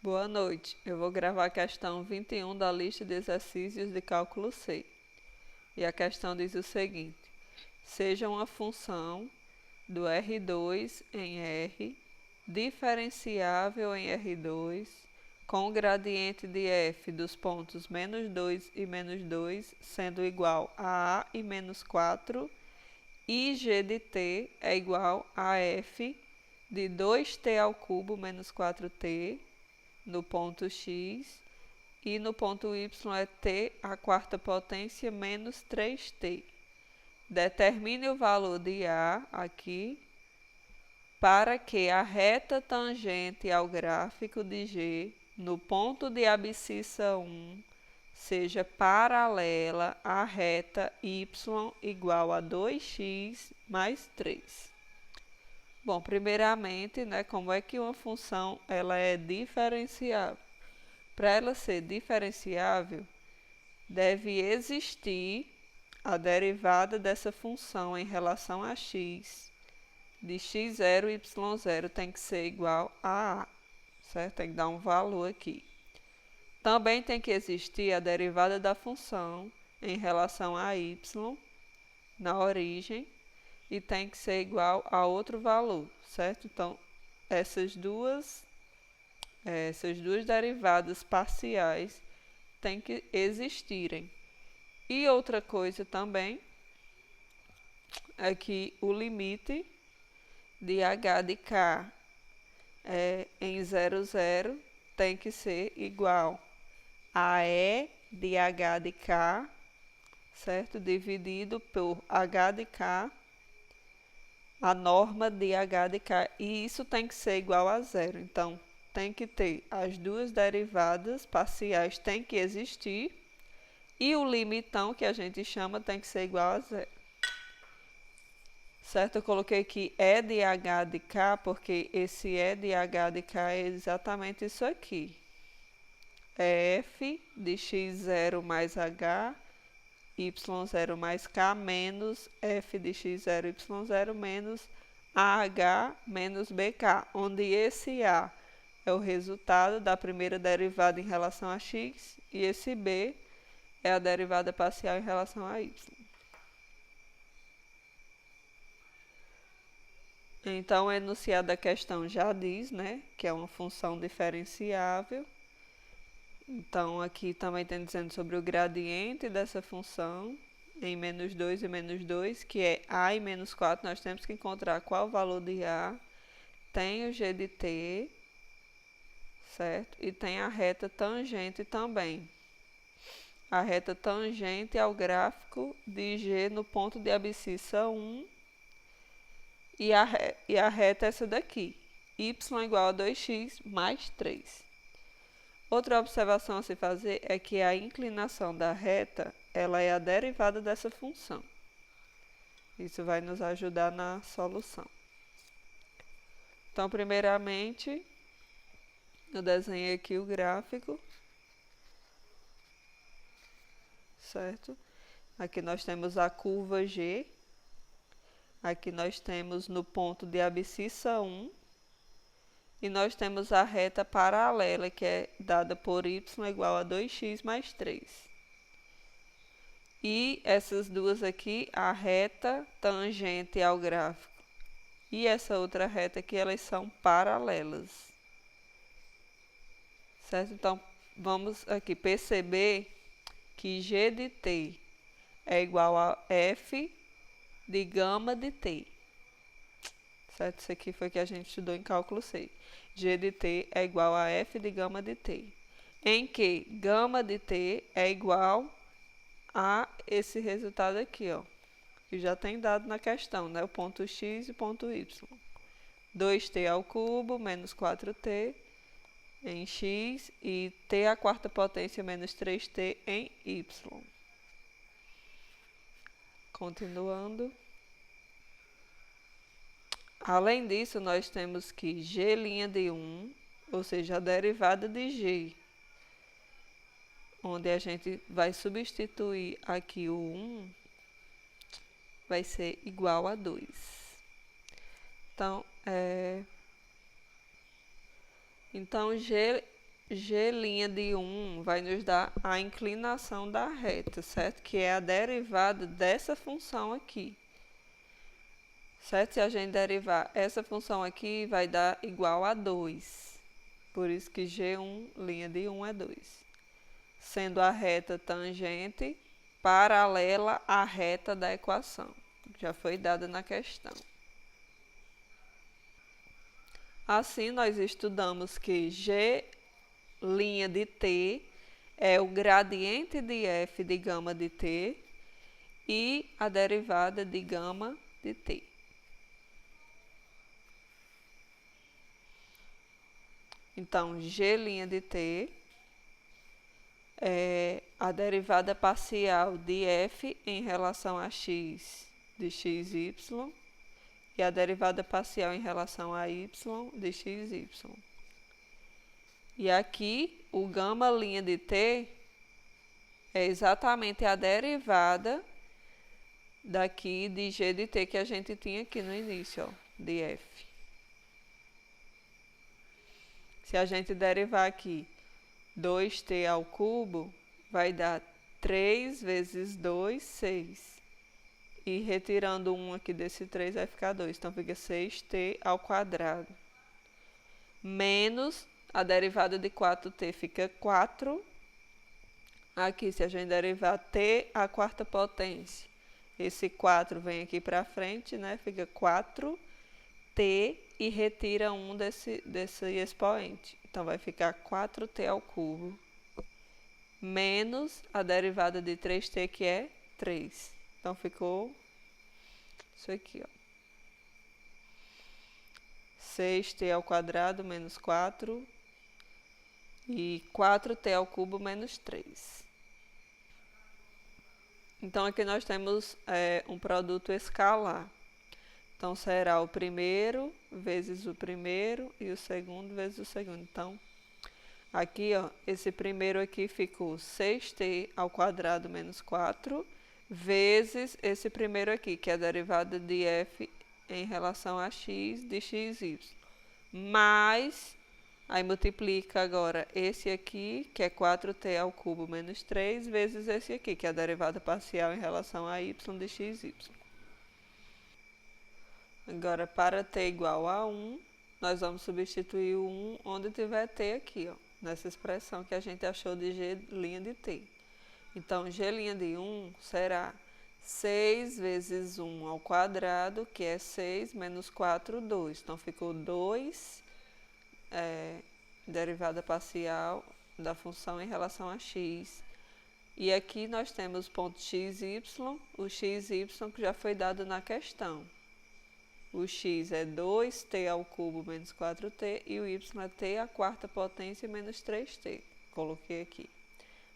Boa noite. Eu vou gravar a questão 21 da lista de exercícios de cálculo C. E a questão diz o seguinte: seja uma função do R2 em R, diferenciável em R2, com o gradiente de f dos pontos -2 e -2 sendo igual a A e -4, e g de t é igual a f de 2t ao cubo menos 4t, no ponto x, e no ponto y é t à quarta potência menos 3t. Determine o valor de A aqui para que a reta tangente ao gráfico de G no ponto de abscissa 1 seja paralela à reta y igual a 2x mais 3. Bom, primeiramente, como é que uma função ela é diferenciável? Para ela ser diferenciável, deve existir a derivada dessa função em relação a x de x0 e y0 tem que ser igual a A, certo? Tem que dar um valor aqui. Também tem que existir a derivada da função em relação a y na origem e tem que ser igual a outro valor, certo? Então, essas duas derivadas parciais têm que existirem. E outra coisa também é que o limite de h de k em 0,0 tem que ser igual a E de h de k, certo? Dividido por h de k, a norma de h de k, e isso tem que ser igual a zero. Então, tem que ter as duas derivadas parciais, tem que existir, e o limitão, que a gente chama, tem que ser igual a zero. Certo? Eu coloquei aqui E de h de k, porque esse E de h de k é exatamente isso aqui. É f de x0 mais h, y0 mais k, menos f de x0, y0 menos AH menos BK, onde esse A é o resultado da primeira derivada em relação a x e esse B é a derivada parcial em relação a y. Então, o enunciado da questão já diz, que é uma função diferenciável. Então, aqui também tem dizendo sobre o gradiente dessa função em -2 e -2, que é A e -4. Nós temos que encontrar qual o valor de A. Tem o g de t, certo? E tem a reta tangente também. A reta tangente ao gráfico de G no ponto de abscissa 1. E a reta é essa daqui, y igual a 2x mais 3. Outra observação a se fazer é que a inclinação da reta ela é a derivada dessa função. Isso vai nos ajudar na solução. Então, primeiramente, eu desenhei aqui o gráfico, certo? Aqui nós temos a curva G. Aqui nós temos no ponto de abscissa 1, e nós temos a reta paralela, que é dada por y igual a 2x mais 3. E essas duas aqui, a reta tangente ao gráfico e essa outra reta aqui, elas são paralelas. Certo? Então, vamos aqui perceber que g de t é igual a f de gama de t. Certo? Isso aqui foi que a gente estudou em cálculo C. G de t é igual a f de gama de t. Em que gama de t é igual a esse resultado aqui, ó, que já tem dado na questão, o ponto x e o ponto y. 2t ao cubo menos 4t em x e t à quarta potência menos 3t em y. Continuando. Além disso, nós temos que g' de 1, ou seja, a derivada de g, onde a gente vai substituir aqui o 1, vai ser igual a 2. Então, g G' de 1 vai nos dar a inclinação da reta, certo? Que é a derivada dessa função aqui. Certo? Se a gente derivar essa função aqui, vai dar igual a 2. Por isso que G'' de 1 é 2. Sendo a reta tangente paralela à reta da equação. Já foi dada na questão. Assim, nós estudamos que G' de t é o gradiente de f de gama de t e a derivada de gama de t. Então, G' de t é a derivada parcial de f em relação a x de xy e a derivada parcial em relação a y de xy. E aqui, o gama' de t é exatamente a derivada daqui de g de t que a gente tinha aqui no início, ó, de f. Se a gente derivar aqui 2t ao cubo, vai dar 3 vezes 2, 6. E retirando 1 aqui desse 3, vai ficar 2. Então, fica 6t ao quadrado. Menos a derivada de 4t fica 4. Aqui, se a gente derivar t à quarta potência, esse 4 vem aqui para frente, né? Fica 4t e retira 1 desse expoente. Então, vai ficar 4t ao cubo menos a derivada de 3t, que é 3. Então, ficou isso aqui, ó. 6t ao quadrado menos 4 e 4t ao cubo menos 3. Então, aqui nós temos um produto escalar. Então, será o primeiro vezes o primeiro e o segundo vezes o segundo. Então, aqui, ó, esse primeiro aqui ficou 6t ao quadrado menos 4 vezes esse primeiro aqui, que é a derivada de f em relação a x de xy. Mais, aí multiplica agora esse aqui, que é 4t ao cubo menos 3, vezes esse aqui, que é a derivada parcial em relação a y de xy. Agora, para t igual a 1, nós vamos substituir o 1 onde tiver t aqui, ó, nessa expressão que a gente achou de G' de t. Então, G' de 1 será 6 vezes 1 ao quadrado, que é 6 menos 4, 2. Então, ficou 2, derivada parcial da função em relação a x. E aqui nós temos ponto xy, o xy que já foi dado na questão. O x é 2t ao cubo menos 4t e o y é t à quarta potência menos 3t. Coloquei aqui.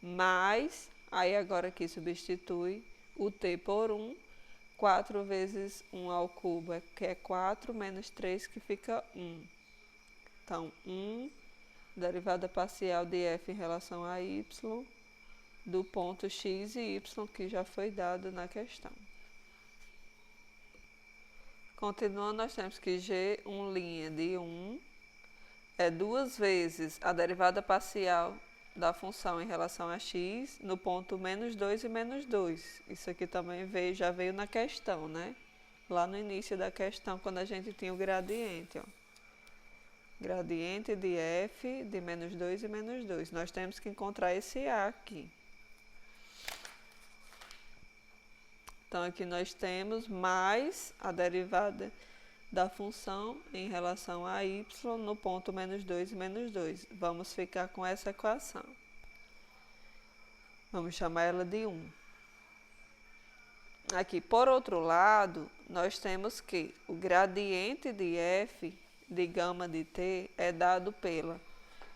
Mais, aí agora aqui substitui o t por 1. 4 vezes 1 ao cubo, que é 4, menos 3, que fica 1. Então, 1, derivada parcial de f em relação a y, do ponto x e y, que já foi dado na questão. Continuando, nós temos que G' de 1 é 2 vezes a derivada parcial da função em relação a x no ponto menos 2 e menos 2. Isso aqui também já veio na questão, né? Lá no início da questão, quando a gente tinha o gradiente, ó. Gradiente de f de menos 2 e menos 2. Nós temos que encontrar esse a aqui. Então, aqui nós temos mais a derivada da função em relação a y no ponto menos 2 e menos 2. Vamos ficar com essa equação. Vamos chamar ela de 1. Aqui, por outro lado, nós temos que o gradiente de f de gama de t é dado pela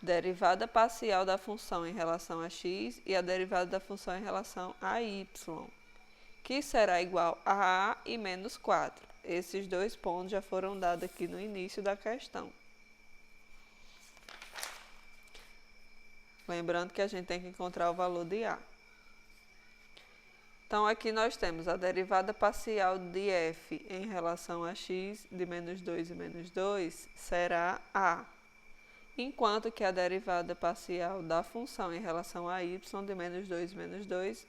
derivada parcial da função em relação a x e a derivada da função em relação a y, que será igual a e menos 4. Esses dois pontos já foram dados aqui no início da questão. Lembrando que a gente tem que encontrar o valor de a. Então, aqui nós temos a derivada parcial de f em relação a x de menos 2 e menos 2 será a. enquanto que a derivada parcial da função em relação a y de menos 2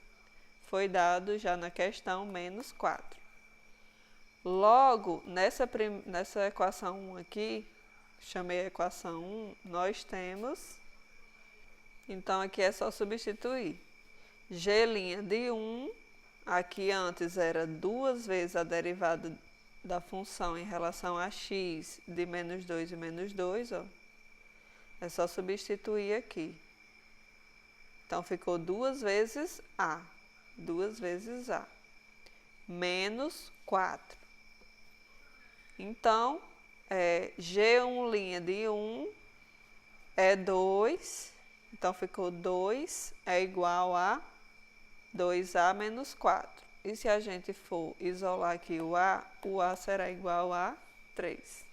foi dado já na questão menos 4. Logo, nessa equação 1 aqui, chamei a equação 1, nós temos, então aqui é só substituir. G' de 1, aqui antes era 2 vezes a derivada da função em relação a x de menos 2 e menos 2, ó. É só substituir aqui. Então, ficou 2 vezes A. 2 vezes A. Menos 4. Então, G1' de 1 é 2. Então, ficou 2 é igual a 2A menos 4. E se a gente for isolar aqui o A será igual a 3.